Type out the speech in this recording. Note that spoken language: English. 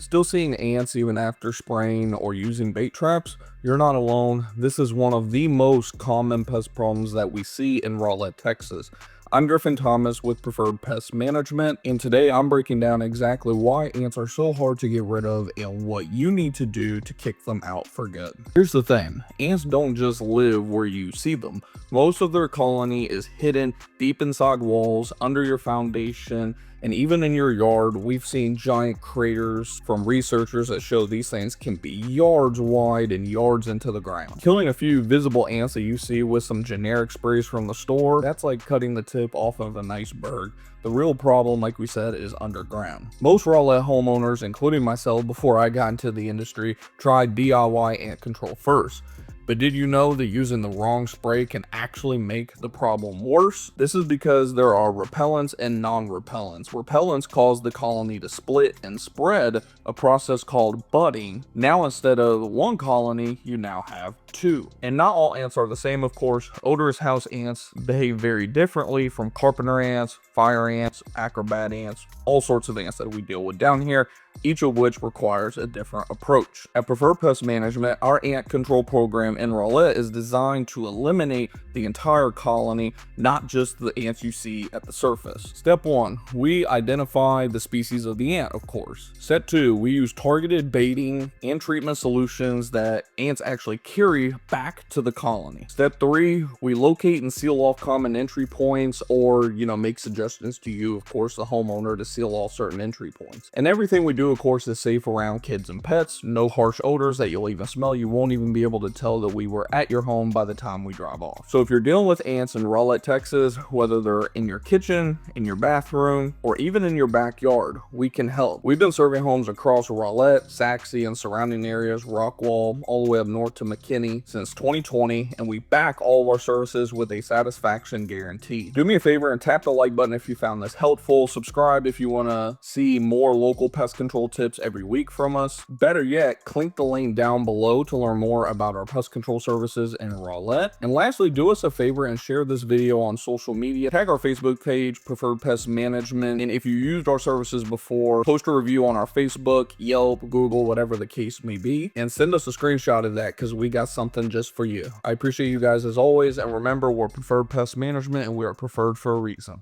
Still seeing ants even after spraying or using bait traps? You're not alone. This is one of the most common pest problems that we see in Rowlett, Texas. I'm Griffin Thomas with Preferred Pest Management, and today I'm breaking down exactly why ants are so hard to get rid of and what you need to do to kick them out for good. Here's the thing, ants don't just live where you see them. Most of their colony is hidden deep inside walls, under your foundation, and even in your yard. We've seen giant craters from researchers that show these things can be yards wide and yards into the ground. Killing a few visible ants that you see with some generic sprays from the store, that's like cutting the tip off of an iceberg. The real problem, like we said, is underground. Most Rowlett homeowners, including myself before I got into the industry, tried DIY ant control first. But did you know that using the wrong spray can actually make the problem worse? This is because there are repellents and non-repellents. Repellents cause the colony to split and spread, a process called budding. Now instead of one colony, you now have two. And not all ants are the same, of course. Odorous house ants behave very differently from carpenter ants, fire ants, acrobat ants, all sorts of ants that we deal with down here, each of which requires a different approach. At Preferred Pest Management, our ant control program in Rowlett is designed to eliminate the entire colony, not just the ants you see at the surface. Step 1, we identify the species of the ant, of course. Step 2, we use targeted baiting and treatment solutions that ants actually carry back to the colony. Step 3, we locate and seal off common entry points, or make suggestions to you, of course, the homeowner, to seal off certain entry points. And everything we do, of course, is safe around kids and pets. No harsh odors that you'll even smell. You won't even be able to tell that we were at your home by the time we drive off. So if you're dealing with ants in Rowlett, Texas, whether they're in your kitchen, in your bathroom, or even in your backyard, we can help. We've been serving homes across Rowlett, Saxe, and surrounding areas, Rockwall, all the way up north to McKinney since 2020, and we back all of our services with a satisfaction guarantee. Do me a favor and tap the like button if you found this helpful. Subscribe if you want to see more local pest control tips every week from us. Better yet, click the link down below to learn more about our pest control services in Rowlett. And lastly, do us a favor and share this video on social media. Tag our Facebook page, Preferred Pest Management, and if you used our services before, post a review on our Facebook, Yelp, Google, whatever the case may be, and send us a screenshot of that because we got something just for you. I appreciate you guys as always, and remember, we're Preferred Pest Management and we are preferred for a reason.